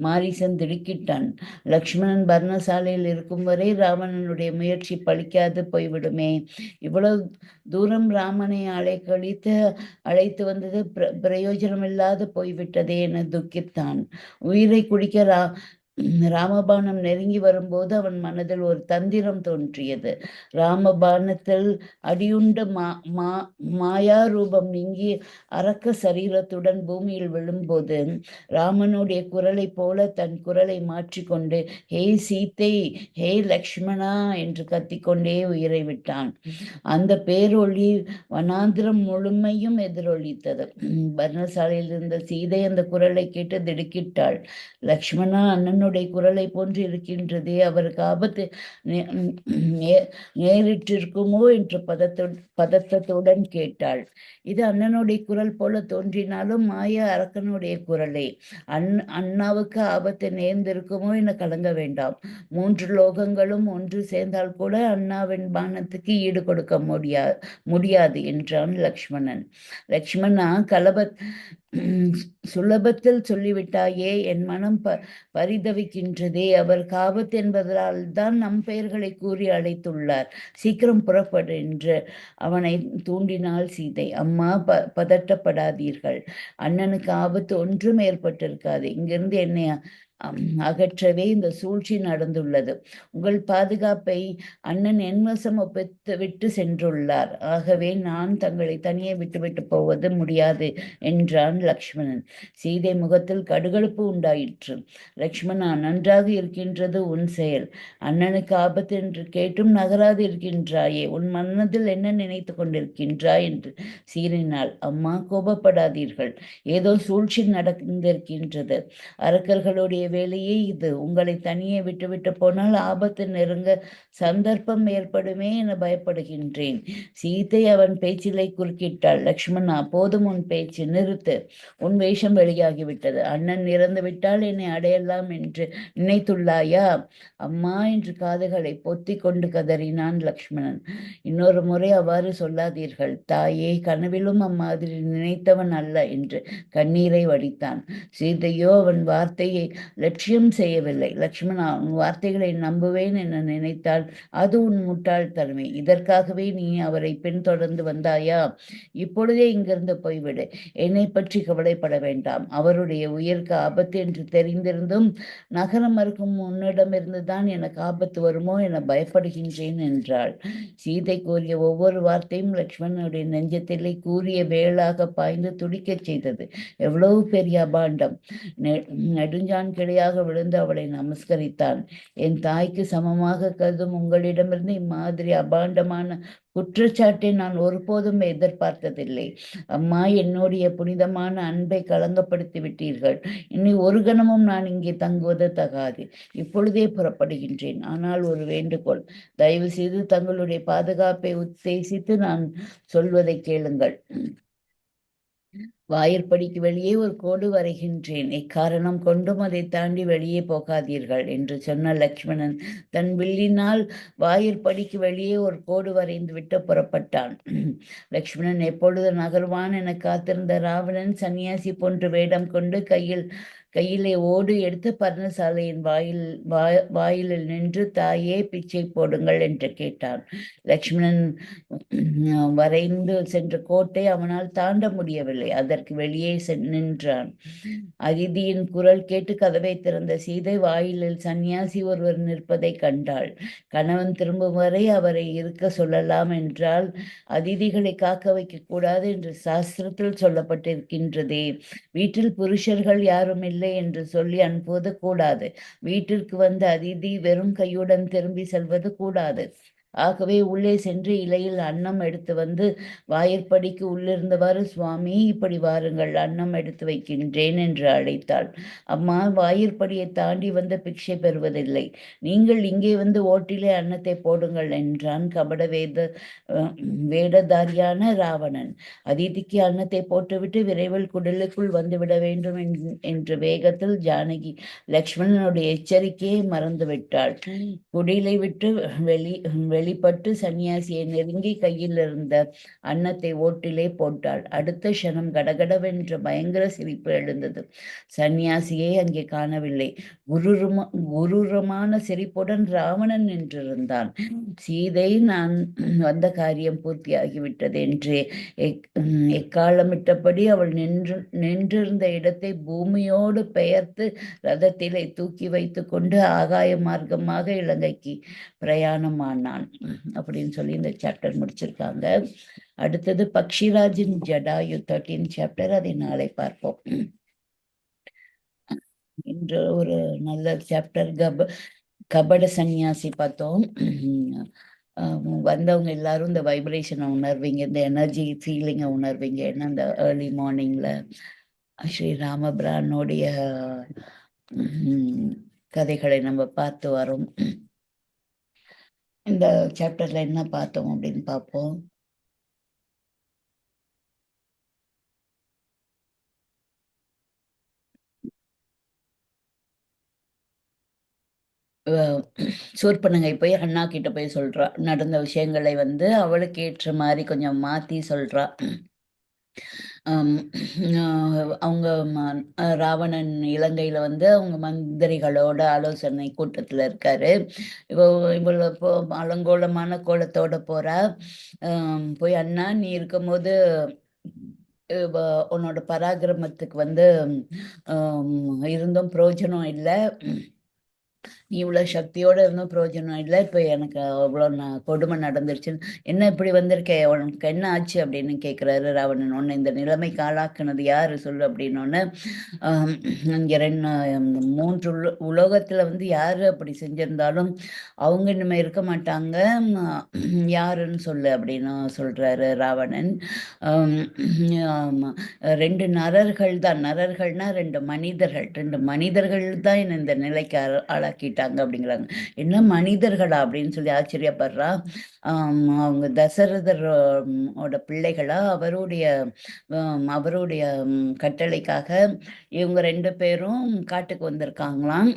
மாரீசன் திடுக்கிட்டான். லக்ஷ்மணன் பர்ணசாலையில் இருக்கும் வரை ராவணனுடைய முயற்சி பலிக்காது போய்விடுமே. இவ்வளவு தூரம் ராமனை அழைத்து வந்தது பிரயோஜனமில்லாது போய்விட்டதே என துக்கித்தான். உயிரை குடிக்க ராமபானம் நெருங்கி வரும்போது அவன் மனதில் ஒரு தந்திரம் தோன்றியது. ராமபானத்தில் அடியுண்ட மாயா ரூபம் நீங்கி அரக்க சரீரத்துடன் பூமியில் விழும்போது ராமனுடைய குரலை போல தன் குரலை மாற்றிக்கொண்டு ஹே சீத்தை, ஹே லக்ஷ்மணா என்று கத்திக்கொண்டே உயிரை விட்டான். அந்த பேரொளி வனாந்திரம் முழுமையும் எதிரொலித்தது. பர்ணசாலையில் இருந்த சீதை அந்த குரலை கேட்டு திடுக்கிட்டாள். லக்ஷ்மணா, அண்ணனுடைய குரலை போன்று இருக்கின்றதே, அவருக்கு ஆபத்து நேரிட்டிருக்குமோ என்று பதத்தத்துடன் கேட்டாள். இது அண்ணனுடைய குரல் போல தோன்றினாலும் மாயா அரக்கனுடைய குரலே. அண்ணாவுக்கு ஆபத்து நேர்ந்திருக்குமோ என கலங்க வேண்டாம். 3 லோகங்களும் ஒன்று சேர்ந்தால் கூட அண்ணாவின் பானத்துக்கு ஈடு கொடுக்க முடியாது என்றான் லக்ஷ்மணன். லக்ஷ்மணா, சுலபத்தில் சொல்லிவிட்டாயே, என் மனம் பரிதவிக்கின்றதே. அவர் ஆபத்து என்பதால் தான் நம் பெயர்களை கூறி அழைத்துள்ளார். சீக்கிரம் புறப்படு என்று அவனை தூண்டினாள் சீதை. அம்மா, பதட்டப்படாதீர்கள். அண்ணனுக்கு ஆபத்து ஒன்றும் ஏற்பட்டிருக்காது. இங்கிருந்து என்னை அகற்றவே இந்த சூழ்ச்சி நடந்துள்ளது. உங்கள் பாதுகாப்பை அண்ணன் என்வசம் ஒப்பித்து விட்டு சென்றுள்ளார். ஆகவே நான் தங்களை தனியே விட்டுவிட்டு போவது முடியாது என்றான் லக்ஷ்மணன். சீதை முகத்தில் கடுகடுப்பு உண்டாயிற்று. லக்ஷ்மணா, நன்றாக இருக்கின்றது உன் செயல். அண்ணனுக்கு ஆபத்து என்று கேட்டும் நகராது இருக்கின்றாயே, உன் மனதில் என்ன நினைத்து கொண்டிருக்கின்றாய் என்று சீறினாள். அம்மா, கோபப்படாதீர்கள். ஏதோ சூழ்ச்சி நடந்திருக்கின்றது. அரக்கர்களுடைய வேலையே இது. உங்களை தனியே விட்டுவிட்டு போனால் ஆபத்து நெருங்க சந்தர்ப்பம் ஏற்படுமே என பயப்படுகின்றேன். சீதை அவன் பேச்சிலை குறுக்கிட்டாள். லக்ஷ்மணா, போதும் உன் பேச்சு, நிறுத்து. உன் வேஷம் வெளியாகிவிட்டது. அண்ணன் இறந்து விட்டால் என்னை அடையலாம் என்று நினைத்துள்ளாயா? அம்மா என்று காதுகளை பொத்தி கொண்டு கதறினான் லக்ஷ்மணன். இன்னொரு முறை அவ்வாறு சொல்லாதீர்கள் தாயே, கனவிலும் அம்மாதிரி நினைத்தவன் அல்ல என்று கண்ணீரை வடித்தான். சீதையோ அவன் வார்த்தையை லட்சியம் செய்யவில்லை. லக்ஷ்மணா, உன் வார்த்தைகளை நம்புவேன் என நினைத்தால் அது உன் முட்டாள்தன்மை. இதற்காகவே நீ அவரை பின்தொடர்ந்து வந்தாயா? இப்பொழுதே இங்கிருந்து போய்விடு. என்னை பற்றி கவலைப்பட வேண்டாம். அவருடைய உயிருக்கு ஆபத்து என்று தெரிந்திருந்தும் நகரம் மறுக்கும் உன்னிடமிருந்துதான் எனக்கு ஆபத்து வருமோ என பயப்படுகின்றேன் என்றாள். சீதை கூறிய ஒவ்வொரு வார்த்தையும் லக்ஷ்மணனுடைய நெஞ்சத்திலே கூறிய வேளாக பாய்ந்து துடிக்கச் செய்தது. எவ்வளவு பெரிய அபாண்டம்! நெடுஞ்சான் கிடையாக விழுந்து அவளை நமஸ்கரித்தான். என் தாய்க்கு சமமாக கருதும் உங்களிடமிருந்து இம்மாதிரி அபாண்டமான குற்றச்சாட்டை நான் ஒருபோதும் எதிர்பார்த்ததில்லை. அம்மா, என்னுடைய புனிதமான அன்பை களங்கப்படுத்தி விட்டீர்கள். இனி ஒரு கணமும் நான் இங்கே தங்குவது தகாது. இப்பொழுதே புறப்படுகின்றேன். ஆனால் ஒரு வேண்டுகோள், தயவு செய்து தங்களுடைய பாதுகாப்பை உத்தேசித்து நான் சொல்வதை கேளுங்கள். வாயிற்படிக்கு வெளியே ஒரு கோடு வரைகின்றேன். இக்காரணம் கொண்டும் அதை தாண்டி வெளியே போகாதீர்கள் என்று சொன்ன லக்ஷ்மணன் தன் வில்லினால் வாயிற்படிக்கு வெளியே ஒரு கோடு வரைந்து விட்டு புறப்பட்டான். லக்ஷ்மணன் எப்பொழுது நகர்வான் என காத்திருந்த ராவணன் சன்னியாசி போன்று வேடம் கொண்டு கையில் கையிலே ஓடு எடுத்து பர்ணசாலையின் வாயிலில் நின்று, தாயே பிச்சை போடுங்கள் என்று கேட்டான். லக்ஷ்மணன் வரைந்து சென்ற கோட்டை அவனால் தாண்ட முடியவில்லை. அதற்கு வெளியே நின்றான். அதிதியின் குரல் கேட்டு கதவை திறந்த சீதை வாயிலில் சந்நியாசி ஒருவர் நிற்பதை கண்டாள். கணவன் திரும்பும் வரை அவரை இருக்க சொல்லலாம் என்றால் அதிதிகளை காக்க வைக்க கூடாது என்று சாஸ்திரத்தில் சொல்லப்பட்டிருக்கின்றதே. வீட்டில் புருஷர்கள் யாரும் இல்லை என்று சொல்லி அனுப்புவது கூடாது. வீட்டிற்கு வந்த அதிதி வெறும் கையுடன் திரும்பி செல்வது கூடாது. ஆகவே உள்ளே சென்று இலையில் அன்னம் எடுத்து வந்து வாயிற்படிக்கு உள்ளிருந்தவாறு, சுவாமி இப்படி வாருங்கள், அன்னம் எடுத்து வைக்கின்றேன் என்று அழைத்தாள். அம்மா, வாயிற்படியை தாண்டி வந்து பிக்ஷை பெறுவதில்லை, நீங்கள் இங்கே வந்து ஓட்டிலே அன்னத்தை போடுங்கள் என்றான் வேடதாரியான ராவணன். அதிதிக்கு அன்னத்தை போட்டுவிட்டு விரைவில் குடிலுக்குள் வந்துவிட வேண்டும் என்ற வேகத்தில் ஜானகி லக்ஷ்மணனுடைய எச்சரிக்கையை மறந்துவிட்டாள். குடிலை விட்டு வெளிப்பட்டு சன்னியாசியை நெருங்கி கையில் இருந்த அன்னத்தை ஓட்டிலே போட்டாள். அடுத்த க்ஷணம் கடகடவென்ற பயங்கர சிரிப்பு எழுந்தது. சன்னியாசியை அங்கே காணவில்லை. குரூரமான சிரிப்புடன் ராவணன் நின்றிருந்தான். சீதை, நான் வந்த காரியம் பூர்த்தியாகிவிட்டது என்று எக்காலமிட்டபடி அவள் நின்றிருந்த இடத்தை பூமியோடு பெயர்த்து ரதத்திலே தூக்கி வைத்து கொண்டு ஆகாய மார்க்கமாக இலங்கைக்கு பிரயாணமானான் அப்படின்னு சொல்லி இந்த சாப்டர் முடிச்சிருக்காங்க. அடுத்தது பக்ஷிராஜின் ஜடாயு 13 சாப்டர், அதை நாளை பார்ப்போம். இன்று ஒரு நல்ல சாப்டர் கபட சந்நியாசி பார்த்தோம். வந்தவங்க எல்லாரும் இந்த வைப்ரேஷனை உணர்வீங்க, இந்த எனர்ஜி ஃபீலிங்கை உணர்வீங்க. ஏன்னா இந்த ஏர்லி மார்னிங்ல ஸ்ரீ ராமபிரானுடைய கதைகளை நம்ம பார்த்து வரோம். இந்த சாப்டர்ல என்ன பார்த்தோம் அப்படின்னு பார்ப்போம். சூர்பனகை போய் அண்ணா கிட்ட போய் சொல்றா, நடந்த விஷயங்களை வந்து அவளுக்கு ஏற்ற மாதிரி கொஞ்சம் மாத்தி சொல்றா. அவங்க ராவணன் இலங்கையில வந்து அவங்க மந்திரிகளோட ஆலோசனை கூட்டத்துல இருக்காரு. இவ்வளவு அலங்கோலமான கோலத்தோட போறா. போய், அண்ணா நீ இருக்கும்போது உன்னோட பராக்கிரமத்துக்கு வந்து இருந்தும் பிரயோஜனம் இல்லை, நீ இவ்வளோ சக்தியோட இருந்தும் பிரயோஜனம் இல்லை, இப்போ எனக்கு அவ்வளோ கொடுமை நடந்துருச்சுன்னு, என்ன இப்படி வந்திருக்கே, உனக்கு என்ன ஆச்சு அப்படின்னு கேட்குறாரு ராவணன். ஒன்று, இந்த நிலைமைக்கு ஆளாக்குனது யாரு சொல்லு அப்படின்னொன்னு. இங்கே 3 உலோகத்தில் வந்து யாரு அப்படி செஞ்சிருந்தாலும் அவங்க இனிமேல் இருக்க மாட்டாங்க, யாருன்னு சொல்லு அப்படின்னு சொல்றாரு ராவணன். 2 நரர்கள் தான், நரர்கள்னா 2 மனிதர்கள் தான் இந்த நிலைக்கு ஆளாக்கிட்டாங்க அப்படிங்கிறாங்க. என்ன மனிதர்களா அப்படின்னு சொல்லி ஆச்சரியப்படுறா. அவங்க தசரதரோட பிள்ளைகளா, அவருடைய கட்டளைக்காக இவங்க 2 பேரும் காட்டுக்கு வந்திருக்காங்களாம்.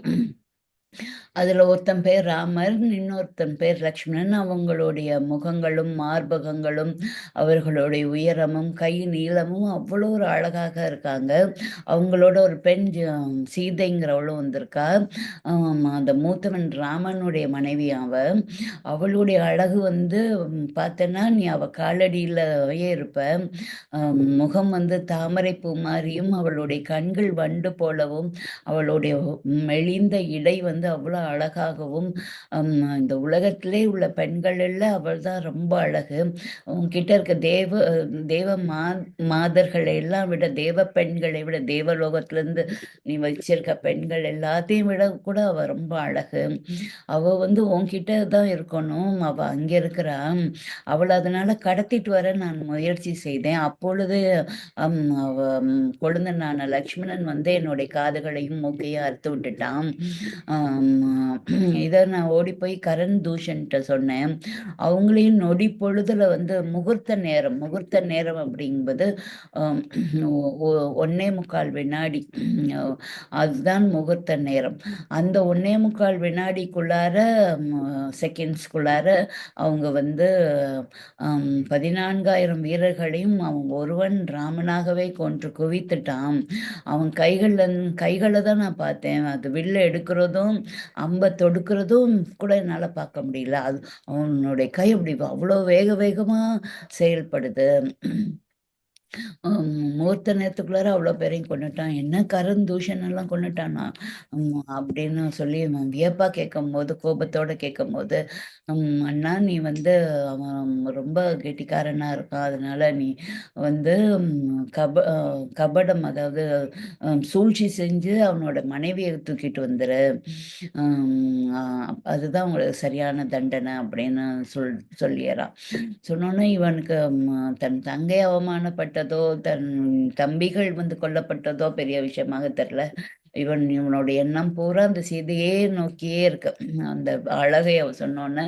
அதுல ஒருத்தன் பேர் ராமர், இன்னொருத்தன் பேர் லக்ஷ்மணன். அவங்களுடைய முகங்களும் மார்பகங்களும் அவர்களுடைய உயரமும் கை நீளமும் அவ்வளோ ஒரு அழகாக இருக்காங்க. அவங்களோட ஒரு பெண் சீதைங்கிறவளும் வந்திருக்கா. அந்த மூத்தவன் ராமனுடைய மனைவி அவளுடைய அழகு வந்து பார்த்தனா நீ அவ காலடியிலயே இருப்ப. முகம் வந்து தாமரை பூ மாதிரியும், அவளுடைய கண்கள் வண்டு போலவும், அவளுடைய மெலிந்த இடை வந்து அவ்வளோ அழகாகவும், இந்த உலகத்திலே உள்ள பெண்கள் எல்லாம் அவள் தான் ரொம்ப அழகு. உங்ககிட்ட இருக்க தேவ மாதர்களை எல்லாம் விட, தேவ பெண்களை விட, தேவலோகத்திலேருந்து நீ வச்சிருக்க பெண்கள் எல்லாத்தையும் விட கூட அவ ரொம்ப அழகு. அவ வந்து உன்கிட்ட தான் இருக்கணும், அவ அங்க இருக்கிறா. அவளை அதனால கடத்திட்டு வர நான் முயற்சி செய்தேன். அப்பொழுது கொழுந்தனான லக்ஷ்மணன் வந்து என்னுடைய காதுகளையும் மூக்கையும் அறுத்து விட்டுட்டான். இதை நான் ஓடி போய் கரண் தூஷன்கிட்ட சொன்னேன். அவங்களையும் நொடி பொழுதுல வந்து முகூர்த்த நேரம் அப்படிங்கும்போது ஆம், 1.25 வினாடி அதுதான் முகூர்த்த நேரம். அந்த 1.25 வினாடிக்குள்ளார செகண்ட்ஸ்குள்ளார அவங்க வந்து 14,000 வீரர்களையும் அவன் ஒருவன் ராமனாகவே கொன்று குவித்துட்டான். அவன் கைகளை தான் நான் பார்த்தேன். அது வில்ல எடுக்கிறதும் அம்ப தொடுக்கிறதும் கூட என்னால பார்க்க முடியல. அது அவனுடைய கை அப்படி அவ்வளோ வேகமா செயல்படுது. முகூர்த்த நேரத்துக்குள்ளார அவ்வளோ பேரையும் கொன்னுட்டான். என்ன கருந்தூஷன் எல்லாம் கொன்னுட்டானா? அப்படின்னு சொல்லி வியப்பா கேட்கும்போது, கோபத்தோட கேட்கும்போது, அண்ணா நீ வந்து அவன் ரொம்ப கெட்டிக்காரனா இருக்கான். அதனால நீ வந்து கபடம், அதாவது சூழ்ச்சி செஞ்சு அவனோட மனைவியை தூக்கிட்டு வந்துரு. அதுதான் உங்களுக்கு சரியான தண்டனை அப்படின்னு சொல்லிடுறான். சொன்னோன்னே இவனுக்கு தன் தங்கை அவமானப்பட்டதோ, தன் தம்பிகள் வந்து கொல்லப்பட்டதோ பெரிய விஷயமாக தெரியல. இவனோட எண்ணம் பூரா அந்த சீதையே நோக்கியே இருக்கு. அந்த அழகை அவ சொன்னோன்னே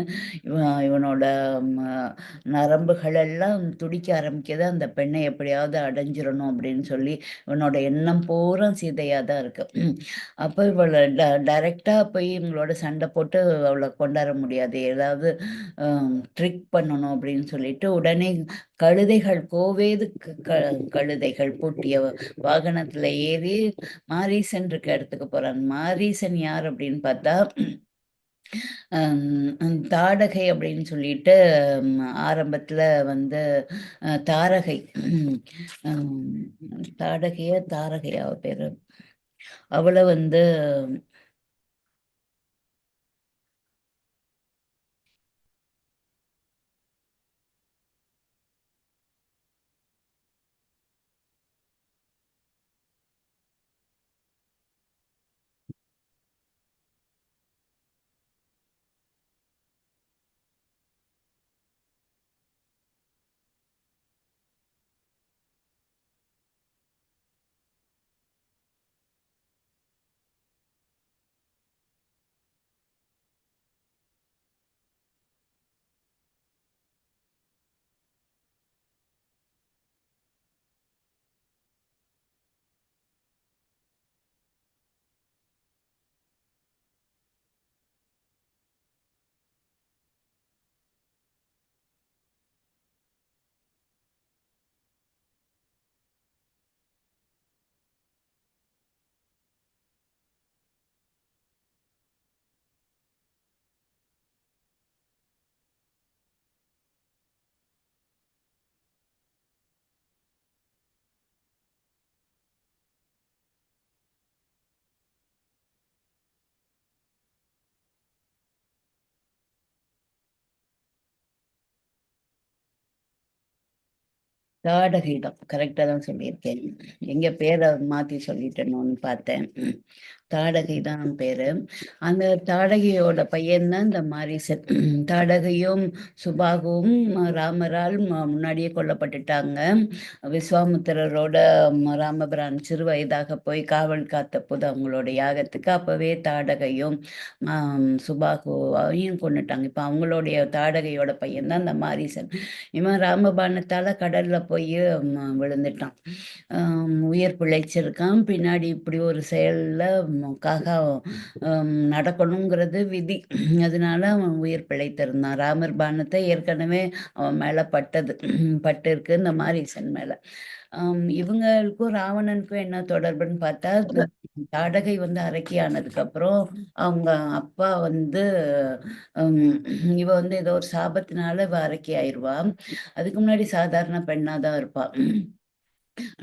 இவனோட நரம்புகள் எல்லாம் துடிக்க ஆரம்பிக்குது. அந்த பெண்ணை எப்படியாவது அடைஞ்சிடணும் அப்படின்னு சொல்லி இவனோட எண்ணம் பூரா சீதையா தான் இருக்கு. அப்போ இவளை டைரக்டா போய் இவங்களோட சண்டை போட்டு அவளை கொண்டாட முடியாது. ஏதாவது ட்ரிக் பண்ணணும் அப்படின்னு சொல்லிட்டு உடனே கழுதைகள், கோவேது கழுதைகள் பூட்டிய வாகனத்துல ஏறி மாரீசன் இருக்க இடத்துக்கு போறான். மாரீசன் யார் அப்படின்னு பார்த்தா தாடகை அப்படின்னு சொல்லிட்டு ஆரம்பத்துல வந்து தாரகை, தாரகையா அவ பேரு. அவளை வந்து தாடகை தான், கரெக்டா தான் சொல்லியிருக்கேன். எங்க பேரை மாத்தி சொல்லிட்டேனோன்னு பார்த்தேன். தாடகை தான் பேரு. அந்த தாடகையோட பையன்தான் இந்த மாரீசன். தாடகையும் சுபாகுவும் ராமரால் முன்னாடியே கொல்லப்பட்டுட்டாங்க. விஸ்வாமுத்திரரோட ராமபிரான் சிறு வயதாக போய் காவல் காத்த போது அவங்களோட யாகத்துக்கு அப்பவே தாடகையும் சுபாகுவையும் கொண்டுட்டாங்க. இப்போ அவங்களுடைய தாடகையோட பையன்தான் இந்த மாரீசன். இவன் ராமபாணத்தால கடல்ல போய் விழுந்துட்டான். உயிர் பிழைச்சிருக்கான். பின்னாடி இப்படி ஒரு செயல்ல காக நடக்கணுங்கிறது விதி. அதனால அவன் உயிர் பிழைத்திருந்தான். ராமர் பாணத்தை ஏற்கனவே அவன் மேல பட்டு இருக்கு இந்த மாரீசன் மேல. இவங்களுக்கும் ராவணனுக்கும் என்ன தொடர்புன்னு பார்த்தா, தாடகை வந்து அரக்கி ஆனதுக்கு அப்புறம் அவங்க அப்பா வந்து இவ வந்து ஏதோ ஒரு சாபத்தினால இவ அரக்கி ஆயிடுவா. அதுக்கு முன்னாடி சாதாரண பெண்ணா தான் இருப்பா.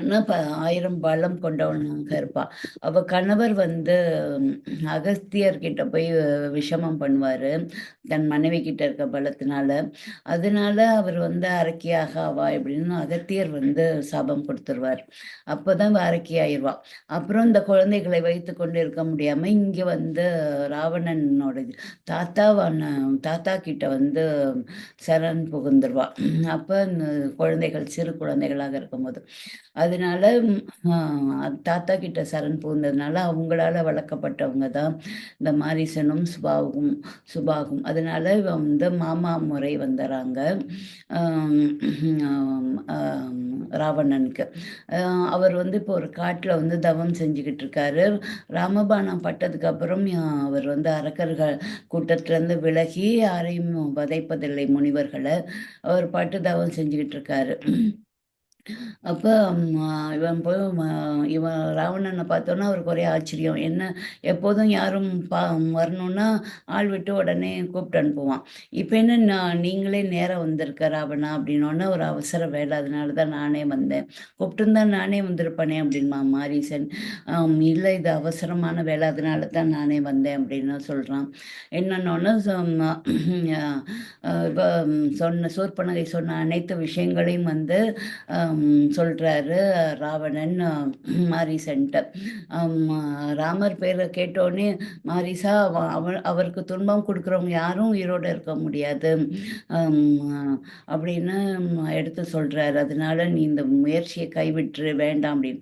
ஆனா 1000 பலம் கொண்டவனாக இருப்பா. அவ கணவர் வந்து அகஸ்தியர்கிட்ட போய் விஷமம் பண்ணுவாரு, தன் மனைவி கிட்ட இருக்க பலத்தினால. அதனால அவர் வந்து அரக்கியாக ஆவா அப்படின்னு அகத்தியர் வந்து சாபம் கொடுத்துருவார். அப்போதான் இவ அரக்கி ஆயிடுவா. அப்புறம் இந்த குழந்தைகளை வைத்து கொண்டு இருக்க முடியாம இங்க வந்து ராவணனோட தாத்தா கிட்ட வந்து சரண் புகுந்துருவா. அப்ப இந்த குழந்தைகள் சிறு குழந்தைகளாக இருக்கும்போது அதனால தாத்தா கிட்ட சரண் புகுந்ததுனால அவங்களால வளர்க்கப்பட்டவங்க தான் இந்த மாரீசனும் சுபாகும். அதனால இவன் வந்து மாமா முறை வந்துடுறாங்க ஆம், ஆம், ராவணனுக்கு. அவர் வந்து இப்போ ஒரு காட்டில் வந்து தவம் செஞ்சுக்கிட்டு இருக்காரு. ராமபாணம் பட்டதுக்கு அப்புறம் அவர் வந்து அரக்கர்கள் கூட்டத்திலேருந்து விலகி யாரையும் வதைப்பதில்லை முனிவர்களை. அவர் பாட்டு தவம் செஞ்சுக்கிட்டு இருக்காரு. அப்போ இவன் போய் இவன் ராவணனை பார்த்தோன்னா அவருக்கு ஒரே ஆச்சரியம். என்ன எப்போதும் யாரும் வரணுன்னா ஆள் விட்டு உடனே கூப்பிட்டு அனுப்புவான். இப்போ என்ன நீங்களே நேரம் வந்திருக்க ராவணா அப்படின்னோடனே ஒரு அவசர வேலை, அதனால தான் நானே வந்தேன். கூப்பிட்டுருந்தா நானே வந்திருப்பேனே அப்படின்மா மாரீசன். இல்லை, இது அவசரமான வேலை, அதனால தான் நானே வந்தேன் அப்படின்னு சொல்கிறான். என்னன்னொன்னு சூர்பனகை சொன்ன அனைத்து விஷயங்களையும் வந்து சொல்கிறாரு ராவணன் மாரீசன்ட்ட. ராமர் பேரை கேட்டோடனே மாரிசா அவருக்கு துன்பம் கொடுக்குறவங்க யாரும் உயிரோடு இருக்க முடியாது அப்படின்னு எடுத்து சொல்கிறாரு. அதனால நீ இந்த முயற்சியை கைவிட்டுரு, வேண்டாம் அப்படின்னு.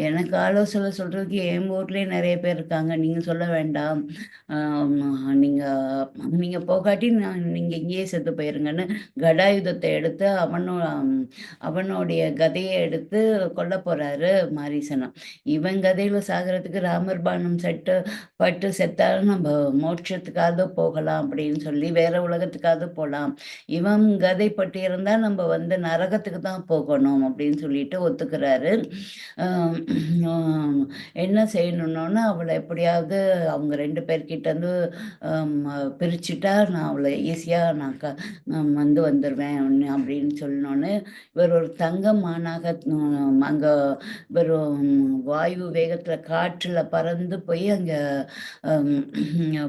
எனக்கு ஆலோசனை சொல்கிறதுக்கு என் ஊர்லேயே நிறைய பேர் இருக்காங்க, நீங்கள் சொல்ல வேண்டாம், நீங்கள் போகாட்டி நீங்கள் இங்கேயே செத்து போயிருங்கன்னு கடாயுதத்தை எடுத்து அவனுடைய கதையை எடுத்து கொல்ல போறாரு மாரீசனம். இவன் கதையில சாகிறதுக்கு ராமர் பானம் பட்டு செத்தாலும் நம்ம மோட்சத்துக்காவது போகலாம் அப்படின்னு சொல்லி வேற உலகத்துக்காவது போகலாம், இவன் கதை பட்டு இருந்தா நம்ம வந்து நரகத்துக்கு தான் போகணும் அப்படின்னு சொல்லிட்டு ஒத்துக்கிறாரு. என்ன செய்யணும்னோன்னா அவளை எப்படியாவது அவங்க 2 பேர்கிட்ட இருந்து பிரிச்சுட்டா நான் அவளை ஈஸியாக நான் வந்து வந்துடுவேன் அப்படின்னு சொல்லணுன்னு இவர் ஒரு தங்க மானாக அங்கே வெறும் வாயு வேகத்தில் காற்றில் பறந்து போய் அங்கே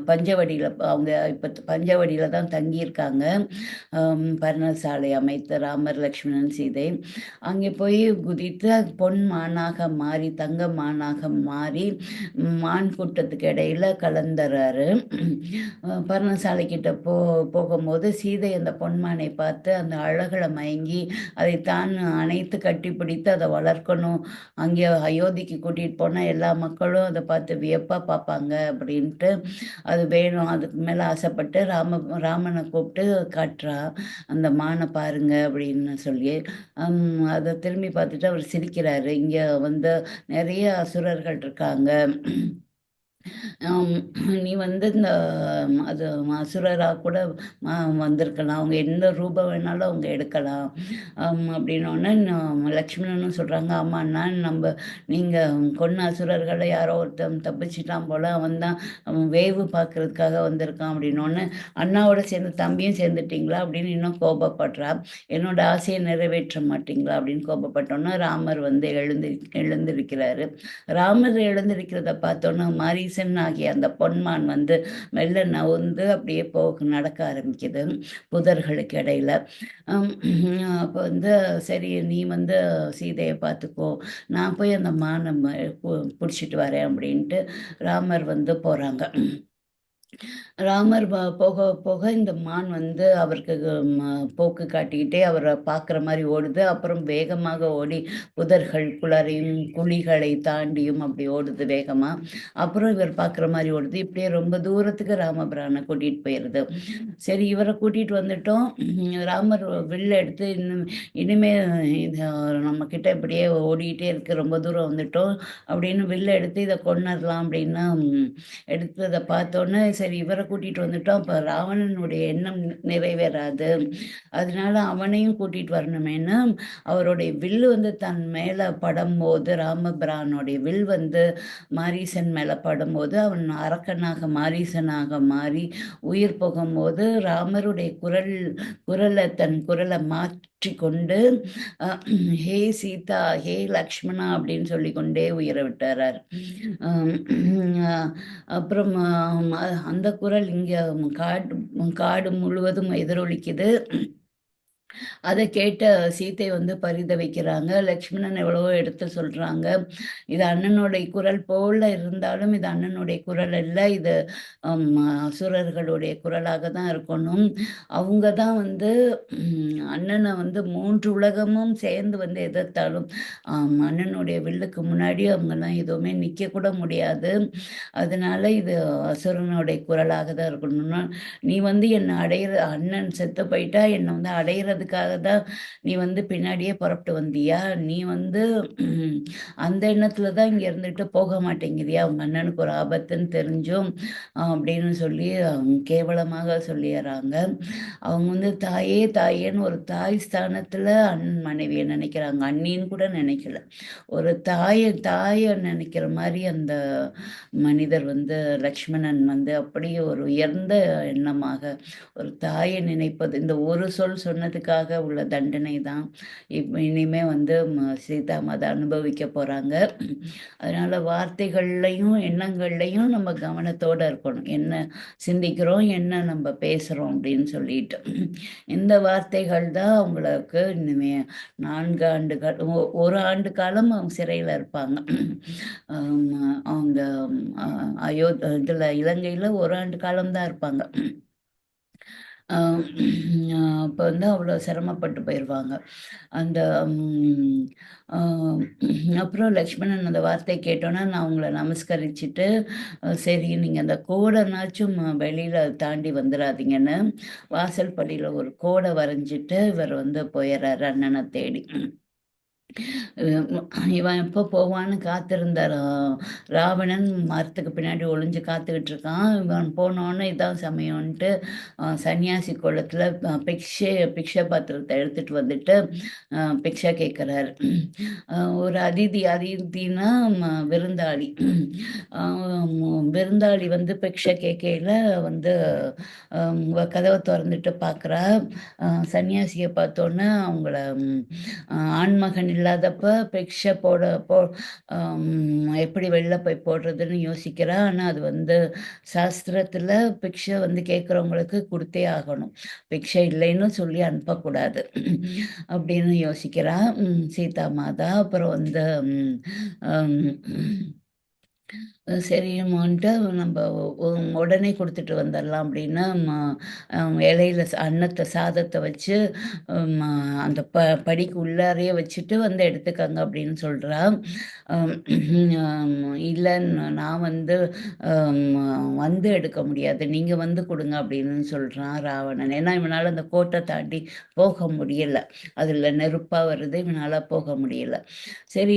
பஞ்சவடியில் அவங்க இப்போ பஞ்சவடியில் தான் தங்கியிருக்காங்க. பர்ணசாலை அமைத்த ராமர் லக்ஷ்மணன் சீதை அங்கே போய் குதித்து பொன் மானாக மாறி தங்க மானாக மாறி மான் கூட்டத்துக்கு இடையில கலந்துறாரு. பர்ணசாலை கிட்ட போகும்போது சீதை அந்த பொன்மானை பார்த்து அந்த அழகில் மயங்கி அதை தான் அணைத்து கட்டிப்பிடித்து அதை வளர்க்கணும், அங்கே அயோத்திக்கு கூட்டிகிட்டு போனால் எல்லா மக்களும் அதை பார்த்து வியப்பாக பார்ப்பாங்க அப்படின்ட்டு அது வேணும், அதுக்கு மேலே ஆசைப்பட்டு ராமனை கூப்பிட்டு காட்டுறா, அந்த மானை பாருங்க அப்படின்னு சொல்லி. அதை திரும்பி பார்த்துட்டு அவர் சிரிக்கிறாரு. இங்கே வந்து நிறைய அசுரர்கள் இருக்காங்க, நீ வந்து இந்த அது அசுரராக கூட வந்திருக்கலாம், அவங்க எந்த ரூபம் வேணாலும் அவங்க எடுக்கலாம் அப்படின்னோடனே லக்ஷ்மணனும் சொல்கிறாங்க, ஆமாண்ணா நீங்கள் கொன்ன அசுரர்களை யாரோ ஒருத்தன் தப்பிச்சிட்டான் போல், அவன் வேவு பார்க்கறதுக்காக வந்திருக்கான் அப்படின்னோடனே அண்ணாவோட சேர்ந்து தம்பியும் சேர்ந்துட்டிங்களா அப்படின்னு இன்னும் கோபப்படுறா. என்னோட ஆசையை நிறைவேற்ற மாட்டிங்களா அப்படின்னு கோபப்பட்டோன்னா ராமர் வந்து எழுந்திருக்கிறாரு. ராமர் எழுந்திருக்கிறத பார்த்தோன்னா மாரீசன் ஆகிய அந்த பொன்மான் வந்து மெல்ல நவுந்து அப்படியே நடக்க ஆரம்பிக்குது புதர்களுக்கு இடையில. அப்போ வந்து சரி நீ வந்து சீதையை பார்த்துக்கோ, நான் போய் அந்த மானை பிடிச்சிட்டு வரேன் அப்படின்ட்டு ராமர் வந்து போகிறாங்க. ராமர் போக போக இந்த மான் வந்து அவருக்கு போக்கு காட்டிக்கிட்டே அவரை பார்க்குற மாதிரி ஓடுது. அப்புறம் வேகமாக ஓடி புதர்கள் குழிகளை தாண்டியும் அப்படி ஓடுது வேகமாக. அப்புறம் இவர் பார்க்குற மாதிரி ஓடுது. இப்படியே ரொம்ப தூரத்துக்கு ராமபிரானை கூட்டிகிட்டு போயிடுது. சரி இவரை கூட்டிகிட்டு வந்துட்டோம், ராமர் வில்ல எடுத்து இனிமே நம்மக்கிட்ட இப்படியே ஓடிக்கிட்டே இருக்கு, ரொம்ப தூரம் வந்துட்டோம் அப்படின்னு வில்ல எடுத்து இதை கொண்டுடலாம் அப்படின்னு எடுத்து அதை பார்த்தோன்னே சரி இவரை கூட்டிகிட்டு வந்துட்டோம், அப்போ ராவணனுடைய எண்ணம் நிறைவேறாது, அதனால அவனையும் கூட்டிகிட்டு வரணுமேனு அவருடைய வில்லு வந்து தன் மேலே படும்போது, ராமபிரானுடைய வில் வந்து மாரீசன் மேலே படும்போது அவன் அரக்கனாக மாரீசனாக மாறி உயிர் போகும்போது ராமருடைய தன் குரலை மாற்றிக்கொண்டு ஹே சீதா, ஹே லக்ஷ்மணா அப்படின்னு சொல்லிக்கொண்டே உயிரை விட்டார். அப்புறம் அந்த குரல் இங்கே காடு முழுவதும் எதிரொலிக்குது. அதை கேட்ட சீதை வந்து பரிதவிக்கிறாங்க. லக்ஷ்மணன் எவ்வளவோ எடுத்து சொல்றாங்க. இது அண்ணனுடைய குரல் போல இருந்தாலும் இது அண்ணனுடைய குரல் அல்ல. இது அசுரர்களுடைய குரலாக தான் இருக்கணும். அவங்க தான் வந்து அண்ணனை வந்து 3 உலகமும் சேர்ந்து வந்து எதிர்த்தாலும் அண்ணனுடைய வில்லுக்கு முன்னாடி அவங்கெல்லாம் எதுவுமே நிற்க கூட முடியாது. அதனால இது அசுரனுடைய குரலாக தான் இருக்கணும்னா, நீ வந்து என்னை அண்ணன் செத்து போயிட்டா என்னை வந்து அடையிறதுக்காக தான் நீ வந்து பின்னாடியே புறப்பட்டு வந்தியா? நீ வந்து அந்த எண்ணத்துல தான் இங்க இருந்துட்டு போக மாட்டேங்கிறியா? உங்க அண்ணனுக்கு ஒரு ஆபத்துன்னு தெரிஞ்சும் அப்படின்னு சொல்லி கேவலமாக சொல்லிடுறாங்க. அவங்க வந்து தாயே தாயேன்னு ஒரு தாய் ஸ்தானத்துல அண்ணன் மனைவியை நினைக்கிறாங்க. அண்ணின்னு கூட நினைக்கல. ஒரு தாயை நினைக்கிற மாதிரி அந்த மனிதர் வந்து லக்ஷ்மணன் வந்து அப்படியே ஒரு உயர்ந்த எண்ணமாக ஒரு தாயை நினைப்பது, இந்த ஒரு சொல் சொன்னதுக்காக உள்ள தண்டனை தான் இனிமே வந்து சீதா மாதா அனுபவிக்க போறாங்க. அதனால வார்த்தைகள்லையும் எண்ணங்கள்லையும் நம்ம கவனத்தோட இருக்கணும். என்ன சிந்திக்கிறோம், என்ன நம்ம பேசுறோம் அப்படின்னு சொல்லிட்டு. இந்த வார்த்தைகள் தான் அவங்களுக்கு இனிமே 4 ஆண்டுகள் 1 ஆண்டு காலம் அவங்க சிறையில இருப்பாங்க. அவங்க இதுல இலங்கையில 1 ஆண்டு காலம் தான் இருப்பாங்க. அப்போ வந்து அவ்வளோ சிரமப்பட்டு போயிடுவாங்க. அந்த அப்புறம் லக்ஷ்மணன் அந்த வார்த்தை கேட்டோன்னா, நான் உங்களை நமஸ்கரிச்சுட்டு, சரி நீங்கள் அந்த கோடனாச்சும் வெளியில் தாண்டி வந்துடாதீங்கன்னு வாசல் படியில் ஒரு கோடை வரைஞ்சிட்டு இவர் வந்து போயிடுறாரு அண்ணனை தேடி. இவன் எப்போ போவான்னு காத்திருந்தார் ராவணன். மரத்துக்கு பின்னாடி ஒளிஞ்சு காத்துக்கிட்டு இருக்கான். இவன் போனோன்னு இதான் சமயம்ன்ட்டு சன்னியாசி குளத்தில் பிக்ஷை பாத்திரத்தை எடுத்துட்டு வந்துட்டு பிக்ஷை கேட்குறாரு. ஒரு அதிதினா விருந்தாளி. விருந்தாளி வந்து பிக்ஷை கேட்கையில் வந்து கதவை திறந்துட்டு பார்க்குறா. சன்னியாசியை பார்த்தோன்னே அவங்கள ஆண்மகன் இல்லாதப்ப பிக்ஷை எப்படி வெளில போய் போடுறதுன்னு யோசிக்கிறா. ஆனால் அது வந்து சாஸ்திரத்தில் பிக்ஷை வந்து கேட்குறவங்களுக்கு கொடுத்தே ஆகணும். பிக்ஷை இல்லைன்னு சொல்லி அனுப்பக்கூடாது அப்படின்னு யோசிக்கிறா சீதா மாதா. அப்புறம் வந்து சரிம்மான்ட்டு நம்ம உடனே கொடுத்துட்டு வந்துடலாம் அப்படின்னு இலையில அன்னத்தை சாதத்தை வச்சு அந்த படிக்கு உள்ளாரையே வச்சுட்டு வந்து எடுத்துக்கங்க அப்படின்னு சொல்கிறா. இல்லைன்னு நான் வந்து எடுக்க முடியாது, நீங்கள் வந்து கொடுங்க அப்படின்னு சொல்கிறான் ராவணன். ஏன்னா இவனால் அந்த கோட்டை தாண்டி போக முடியல, அதில் நெருப்பாக வருது, இவனால் போக முடியல. சரி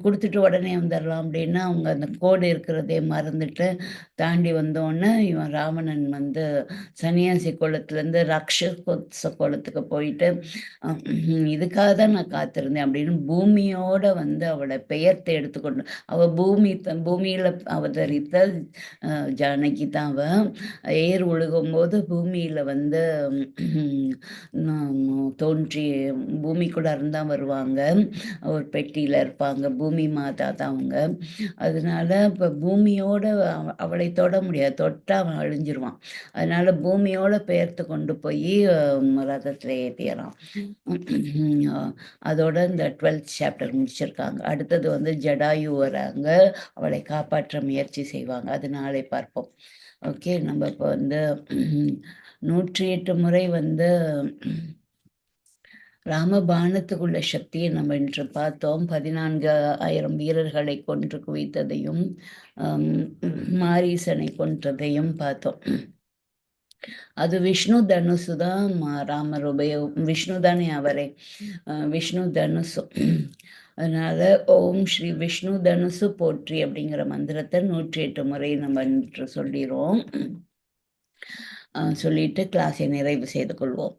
கொடுத்துட்டு உடனே வந்துடலாம் அப்படின்னா அவங்க அந்த கோடு இருக்கிறதே மறந்துட்டு தாண்டி வந்தோடனே இவன் ராவணன் வந்து சன்னியாசி குளத்துலேருந்து ராட்சச குளத்துக்கு போயிட்டு இதுக்காக தான் நான் காத்திருந்தேன் அப்படின்னு பூமியோட வந்து அவளை பெயர்த்து எடுத்துக்கொண்டு அவள் பூமியில் அவதரித்த ஜானகி தான். அவள் ஏர் ஒழுகும்போது பூமியில் வந்து தோன்றி பூமிக்குள்ள இருந்தால் வருவாங்க. ஒரு பெட்டியில் இருப்பாங்க. பூமி மாதா தான் அவங்க. அதனால இப்போ பூமியோட அவளை தொட முடியாது, தொட்டால் அவன் அழிஞ்சிருவான். அதனால பூமியோட பெயர்த்து கொண்டு போய் ரதத்தில் ஏற்றிடறான். அதோட இந்த 12th சாப்டர் முடிச்சிருக்காங்க. அடுத்தது வந்து ஜடாயு வராங்க, அவளை காப்பாற்ற முயற்சி செய்வாங்க. அது நாளை பார்ப்போம். ஓகே, நம்ம இப்போ வந்து 108 முறை வந்து ராமபாணத்துக்குள்ள சக்தியை நம்ம இன்று பார்த்தோம். 14,000 வீரர்களை கொன்று குவித்ததையும் மாரீசனை கொன்றதையும் பார்த்தோம். அது விஷ்ணு தனுசு தான் ராமர் விஷ்ணு தானே அவரே, விஷ்ணு தனுசு. அதனால ஓம் ஸ்ரீ விஷ்ணு தனுசு போற்றி அப்படிங்கிற மந்திரத்தை 108 முறை நம்ம இன்று சொல்லிடுவோம். சொல்லிட்டு கிளாஸை நிறைவு செய்து கொள்வோம்.